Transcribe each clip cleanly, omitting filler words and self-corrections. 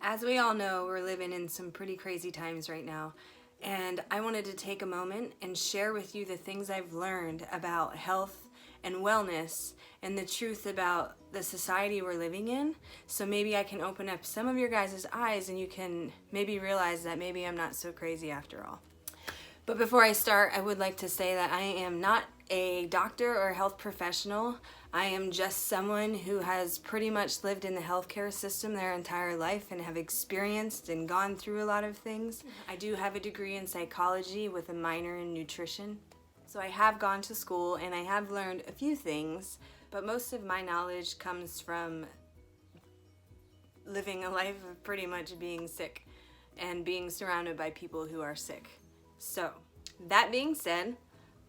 As we all know, we're living in some pretty crazy times right now, and I wanted to take a moment and share with you the things I've learned about health and wellness and the truth about the society we're living in, so maybe I can open up some of your guys' eyes and you can maybe realize that maybe I'm not so crazy after all. But before I start, I would like to say that I am not a doctor or health professional. I am just someone who has pretty much lived in the healthcare system their entire life and have experienced and gone through a lot of things. I do have a degree in psychology with a minor in nutrition. So I have gone to school and I have learned a few things, but most of my knowledge comes from living a life of pretty much being sick and being surrounded by people who are sick. So, that being said,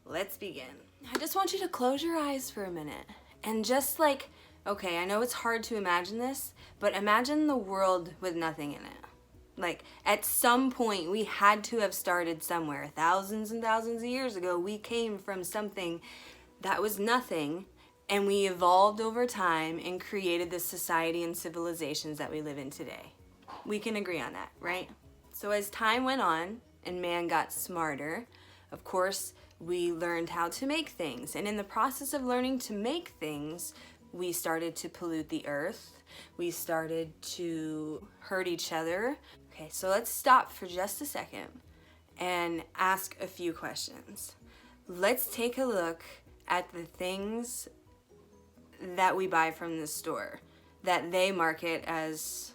let's begin. I just want you to close your eyes for a minute and just okay, I know it's hard to imagine this, but imagine the world with nothing in it. At some point, we had to have started somewhere. Thousands and thousands of years ago, we came from something that was nothing, and we evolved over time and created the society and civilizations that we live in today. We can agree on that, right? So as time went on, and man got smarter, of course, we learned how to make things. And in the process of learning to make things, we started to pollute the earth. We started to hurt each other. Okay, so let's stop for just a second and ask a few questions. Let's take a look at the things that we buy from the store that they market as,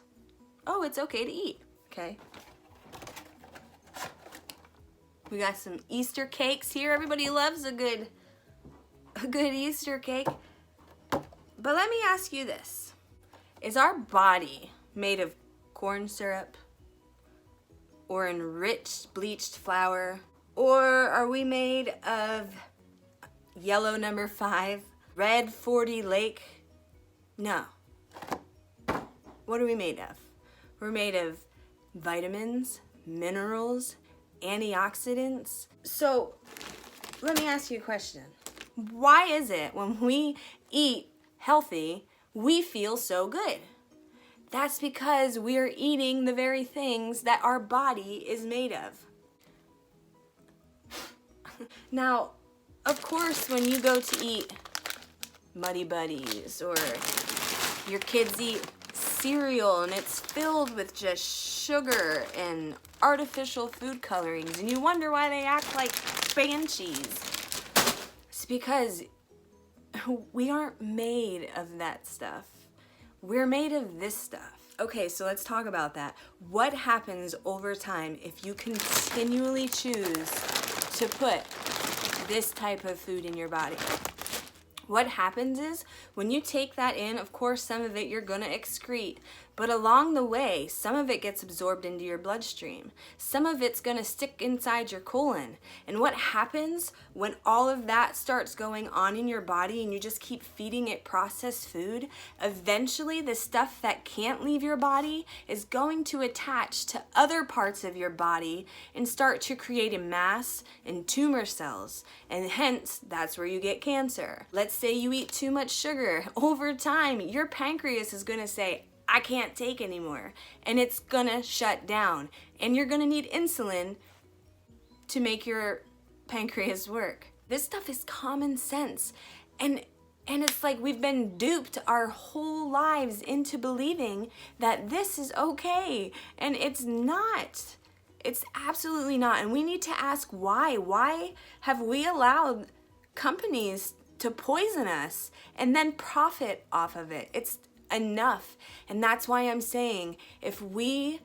oh, it's okay to eat, okay? We got some Easter cakes here. Everybody loves a good Easter cake. But let me ask you this. Is our body made of corn syrup or enriched bleached flour? Or are we made of yellow number 5, red 40 Lake? No. What are we made of? We're made of vitamins, minerals, antioxidants. So let me ask you a question. Why is it when we eat healthy, we feel so good? That's because we are eating the very things that our body is made of. Now, of course, when you go to eat Muddy Buddies or your kids eat cereal and it's filled with just sugar and artificial food colorings and you wonder why they act like banshees. It's because we aren't made of that stuff. We're made of this stuff. Okay, so let's talk about that. What happens over time if you continually choose to put this type of food in your body? What happens is, when you take that in, of course, some of it you're gonna excrete, but along the way, some of it gets absorbed into your bloodstream. Some of it's gonna stick inside your colon. And what happens when all of that starts going on in your body and you just keep feeding it processed food, eventually the stuff that can't leave your body is going to attach to other parts of your body and start to create a mass and tumor cells. And hence, that's where you get cancer. Let's say you eat too much sugar. Over time, your pancreas is gonna say, I can't take anymore, and it's gonna shut down, and you're gonna need insulin to make your pancreas work. This stuff is common sense, and it's like we've been duped our whole lives into believing that this is okay, and it's not. It's absolutely not, and we need to ask why. Why have we allowed companies to poison us and then profit off of it? It's enough. And that's why I'm saying, if we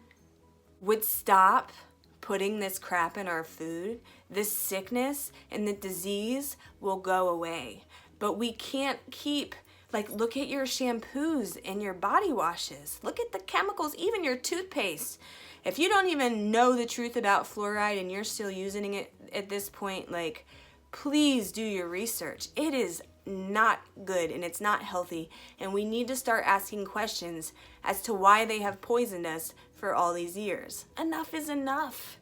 would stop putting this crap in our food, this sickness and the disease will go away. But we can't keep, look at your shampoos and your body washes. Look at the chemicals, even your toothpaste. If you don't even know the truth about fluoride and you're still using it at this point, please do your research. It is not good and it's not healthy, and we need to start asking questions as to why they have poisoned us for all these years. Enough is enough.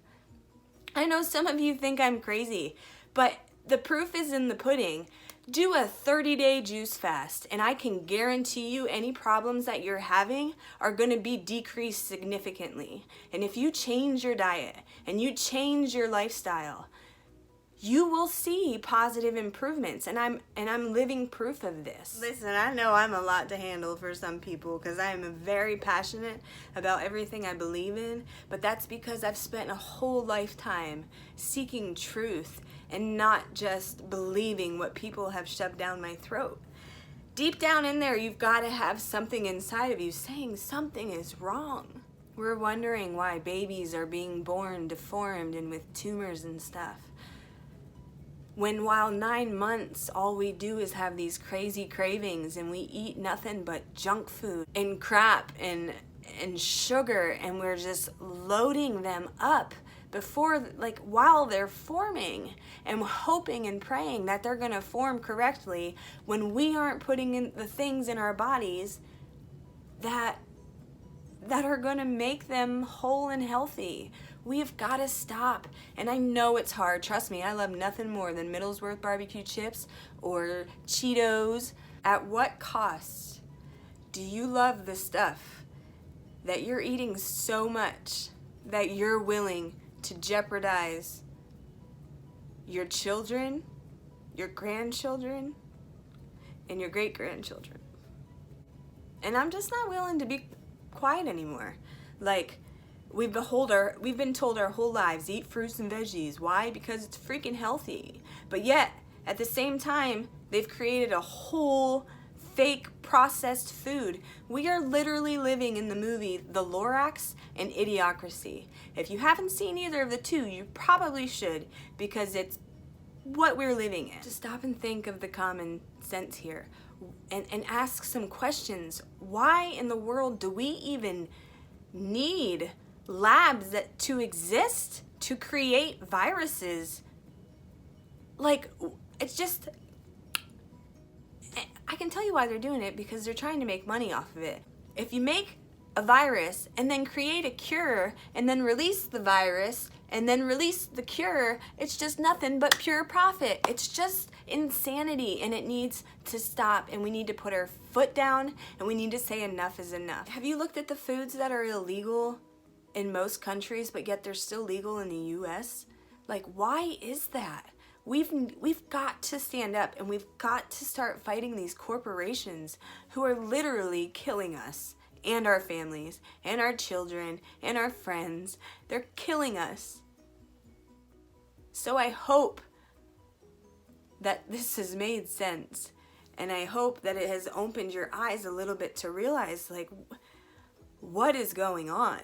I know some of you think I'm crazy, but the proof is in the pudding. Do a 30-day juice fast, and I can guarantee you any problems that you're having are going to be decreased significantly. And if you change your diet and you change your lifestyle, you will see positive improvements, and I'm living proof of this. Listen, I know I'm a lot to handle for some people because I am very passionate about everything I believe in, but that's because I've spent a whole lifetime seeking truth and not just believing what people have shoved down my throat. Deep down in there, you've got to have something inside of you saying something is wrong. We're wondering why babies are being born deformed and with tumors and stuff. When while 9 months, all we do is have these crazy cravings and we eat nothing but junk food and crap and sugar, and we're just loading them up before, like, while they're forming, and hoping and praying that they're gonna form correctly when we aren't putting in the things in our bodies that are gonna make them whole and healthy. We've got to stop. And I know it's hard. Trust me, I love nothing more than Middlesworth barbecue chips or Cheetos. At what cost do you love the stuff that you're eating so much that you're willing to jeopardize your children, your grandchildren, and your great-grandchildren? And I'm just not willing to be quiet anymore. Like, we've been told our whole lives, eat fruits and veggies. Why? Because it's freaking healthy. But yet, at the same time, they've created a whole fake processed food. We are literally living in the movie The Lorax and Idiocracy. If you haven't seen either of the two, you probably should, because it's what we're living in. Just stop and think of the common sense here and ask some questions. Why in the world do we even need labs that to exist to create viruses? Like, it's just, I can tell you why they're doing it, because they're trying to make money off of it. If you make a virus and then create a cure and then release the virus and then release the cure, it's just nothing but pure profit. It's just insanity, and it needs to stop, and we need to put our foot down, and we need to say enough is enough. Have you looked at the foods that are illegal in most countries, but yet they're still legal in the US? Like, why is that? We've got to stand up, and we've got to start fighting these corporations who are literally killing us and our families and our children and our friends. They're killing us. So I hope that this has made sense, and I hope that it has opened your eyes a little bit to realize, like, what is going on.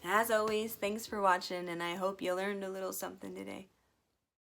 As always, thanks for watching, and I hope you learned a little something today.